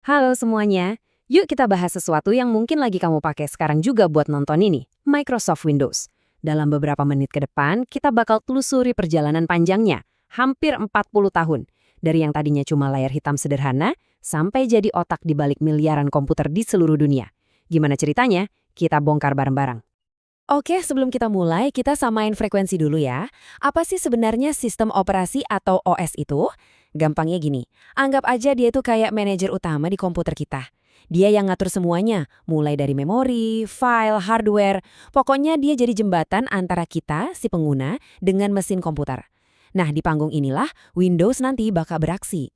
Halo semuanya, yuk kita bahas sesuatu yang mungkin lagi kamu pakai sekarang juga buat nonton ini, Microsoft Windows. Dalam beberapa menit ke depan, kita bakal telusuri perjalanan panjangnya, hampir 40 tahun. Dari yang tadinya cuma layar hitam sederhana, sampai jadi otak di balik miliaran komputer di seluruh dunia. Gimana ceritanya? Kita bongkar bareng-bareng. Oke, sebelum kita mulai, kita samain frekuensi dulu ya. Apa sih sebenarnya sistem operasi atau OS itu? Gampangnya gini, anggap aja dia itu kayak manajer utama di komputer kita. Dia yang ngatur semuanya, mulai dari memori, file, hardware. Pokoknya dia jadi jembatan antara kita, si pengguna, dengan mesin komputer. Nah, di panggung inilah Windows nanti bakal beraksi.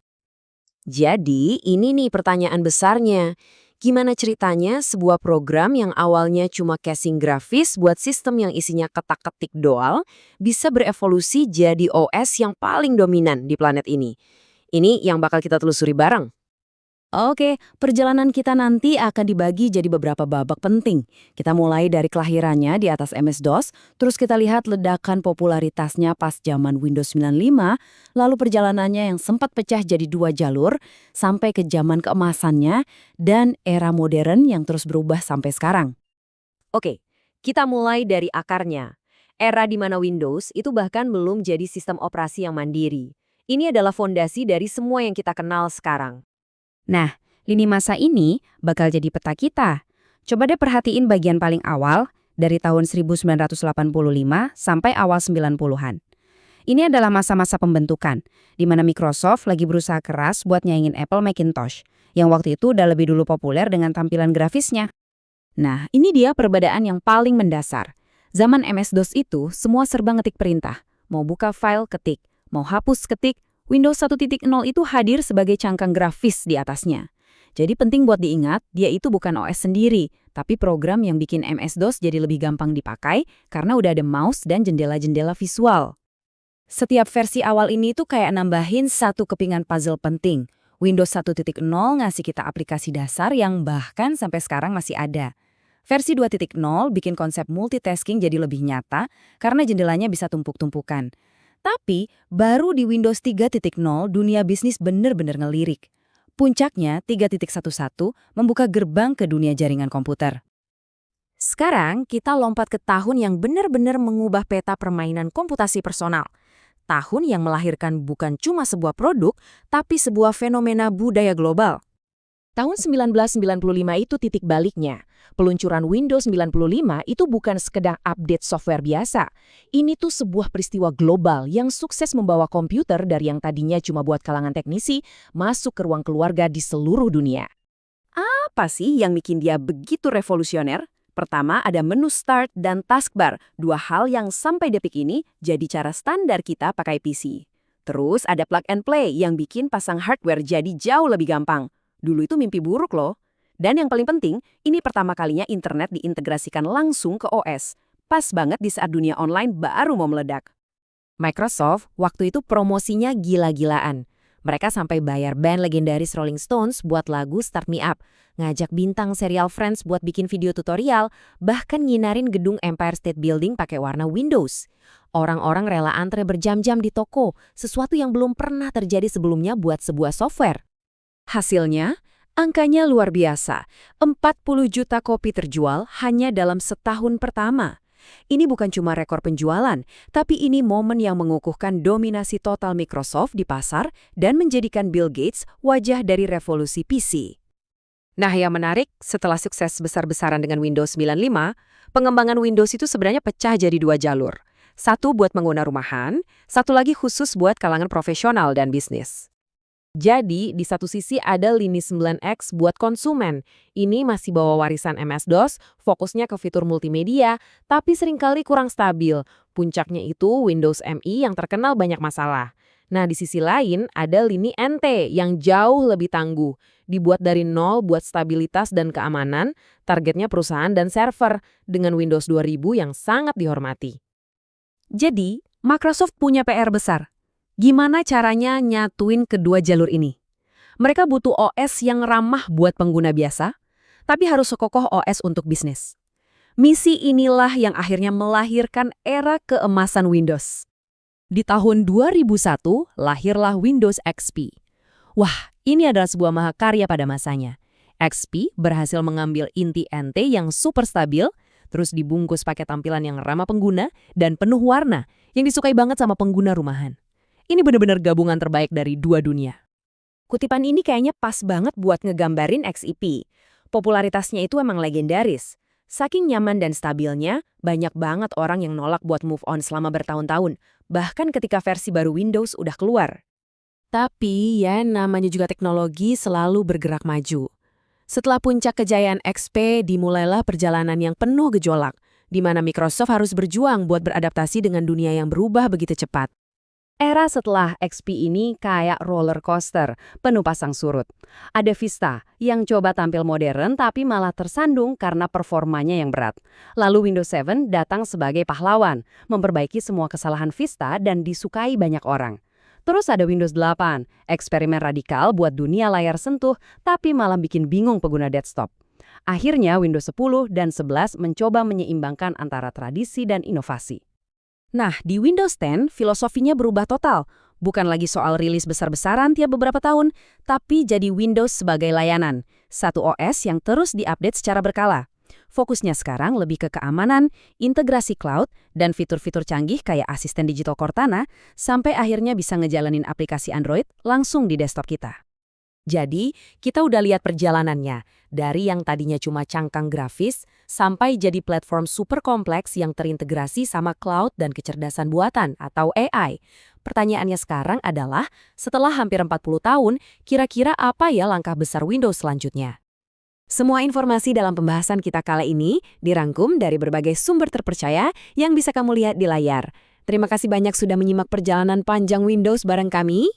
Jadi, ini nih pertanyaan besarnya. Gimana ceritanya sebuah program yang awalnya cuma casing grafis buat sistem yang isinya ketak-ketik doang bisa berevolusi jadi OS yang paling dominan di planet ini? Ini yang bakal kita telusuri bareng. Oke, perjalanan kita nanti akan dibagi jadi beberapa babak penting. Kita mulai dari kelahirannya di atas MS-DOS, terus kita lihat ledakan popularitasnya pas zaman Windows 95, lalu perjalanannya yang sempat pecah jadi dua jalur, sampai ke zaman keemasannya, dan era modern yang terus berubah sampai sekarang. Oke, kita mulai dari akarnya. Era di mana Windows itu bahkan belum jadi sistem operasi yang mandiri. Ini adalah fondasi dari semua yang kita kenal sekarang. Nah, lini masa ini bakal jadi peta kita. Coba deh perhatiin bagian paling awal, dari tahun 1985 sampai awal 90-an. Ini adalah masa-masa pembentukan, di mana Microsoft lagi berusaha keras buat nyaingin Apple Macintosh, yang waktu itu udah lebih dulu populer dengan tampilan grafisnya. Nah, ini dia perbedaan yang paling mendasar. Zaman MS-DOS itu, semua serba ngetik perintah. Mau buka file, ketik. Mau hapus, ketik. Windows 1.0 itu hadir sebagai cangkang grafis di atasnya. Jadi penting buat diingat, dia itu bukan OS sendiri, tapi program yang bikin MS-DOS jadi lebih gampang dipakai karena udah ada mouse dan jendela-jendela visual. Setiap versi awal ini tuh kayak nambahin satu kepingan puzzle penting. Windows 1.0 ngasih kita aplikasi dasar yang bahkan sampai sekarang masih ada. Versi 2.0 bikin konsep multitasking jadi lebih nyata karena jendelanya bisa tumpuk-tumpukan. Tapi, baru di Windows 3.0 dunia bisnis bener-bener ngelirik. Puncaknya 3.11 membuka gerbang ke dunia jaringan komputer. Sekarang kita lompat ke tahun yang benar-benar mengubah peta permainan komputasi personal. Tahun yang melahirkan bukan cuma sebuah produk, tapi sebuah fenomena budaya global. Tahun 1995 itu titik baliknya. Peluncuran Windows 95 itu bukan sekedar update software biasa. Ini tuh sebuah peristiwa global yang sukses membawa komputer dari yang tadinya cuma buat kalangan teknisi masuk ke ruang keluarga di seluruh dunia. Apa sih yang bikin dia begitu revolusioner? Pertama ada menu start dan taskbar, dua hal yang sampai detik ini jadi cara standar kita pakai PC. Terus ada plug and play yang bikin pasang hardware jadi jauh lebih gampang. Dulu itu mimpi buruk loh. Dan yang paling penting, ini pertama kalinya internet diintegrasikan langsung ke OS. Pas banget di saat dunia online baru mau meledak. Microsoft waktu itu promosinya gila-gilaan. Mereka sampai bayar band legendaris Rolling Stones buat lagu Start Me Up, ngajak bintang serial Friends buat bikin video tutorial, bahkan nginarin gedung Empire State Building pakai warna Windows. Orang-orang rela antre berjam-jam di toko, sesuatu yang belum pernah terjadi sebelumnya buat sebuah software. Hasilnya, angkanya luar biasa. 40 juta kopi terjual hanya dalam setahun pertama. Ini bukan cuma rekor penjualan, tapi ini momen yang mengukuhkan dominasi total Microsoft di pasar dan menjadikan Bill Gates wajah dari revolusi PC. Nah, yang menarik, setelah sukses besar-besaran dengan Windows 95, pengembangan Windows itu sebenarnya pecah jadi dua jalur. Satu buat pengguna rumahan, satu lagi khusus buat kalangan profesional dan bisnis. Jadi, di satu sisi ada lini 9X buat konsumen. Ini masih bawa warisan MS-DOS, fokusnya ke fitur multimedia, tapi seringkali kurang stabil. Puncaknya itu Windows ME yang terkenal banyak masalah. Nah, di sisi lain ada lini NT yang jauh lebih tangguh. Dibuat dari nol buat stabilitas dan keamanan, targetnya perusahaan dan server, dengan Windows 2000 yang sangat dihormati. Jadi, Microsoft punya PR besar. Gimana caranya nyatuin kedua jalur ini? Mereka butuh OS yang ramah buat pengguna biasa, tapi harus sekokoh OS untuk bisnis. Misi inilah yang akhirnya melahirkan era keemasan Windows. Di tahun 2001, lahirlah Windows XP. Wah, Ini adalah sebuah mahakarya pada masanya. XP berhasil mengambil inti NT yang super stabil, terus dibungkus pakai tampilan yang ramah pengguna dan penuh warna yang disukai banget sama pengguna rumahan. Ini benar-benar gabungan terbaik dari dua dunia. Kutipan ini kayaknya pas banget buat ngegambarin XEP. Popularitasnya itu emang legendaris. Saking nyaman dan stabilnya, banyak banget orang yang nolak buat move on selama bertahun-tahun, bahkan ketika versi baru Windows udah keluar. Tapi ya namanya juga teknologi selalu bergerak maju. Setelah puncak kejayaan XP, dimulailah perjalanan yang penuh gejolak, di mana Microsoft harus berjuang buat beradaptasi dengan dunia yang berubah begitu cepat. Era setelah XP ini kayak roller coaster, penuh pasang surut. Ada Vista yang coba tampil modern tapi malah tersandung karena performanya yang berat. Lalu Windows 7 datang sebagai pahlawan, memperbaiki semua kesalahan Vista dan disukai banyak orang. Terus ada Windows 8, eksperimen radikal buat dunia layar sentuh tapi malah bikin bingung pengguna desktop. Akhirnya Windows 10 dan 11 mencoba menyeimbangkan antara tradisi dan inovasi. Nah, di Windows 10, filosofinya berubah total. Bukan lagi soal rilis besar-besaran tiap beberapa tahun, tapi jadi Windows sebagai layanan. Satu OS yang terus diupdate secara berkala. Fokusnya sekarang lebih ke keamanan, integrasi cloud, dan fitur-fitur canggih kayak asisten digital Cortana, sampai akhirnya bisa ngejalanin aplikasi Android langsung di desktop kita. Jadi, kita udah lihat perjalanannya, dari yang tadinya cuma cangkang grafis, sampai jadi platform super kompleks yang terintegrasi sama cloud dan kecerdasan buatan atau AI. Pertanyaannya sekarang adalah, setelah hampir 40 tahun, kira-kira apa ya langkah besar Windows selanjutnya? Semua informasi dalam pembahasan kita kali ini dirangkum dari berbagai sumber terpercaya yang bisa kamu lihat di layar. Terima kasih banyak sudah menyimak perjalanan panjang Windows bareng kami.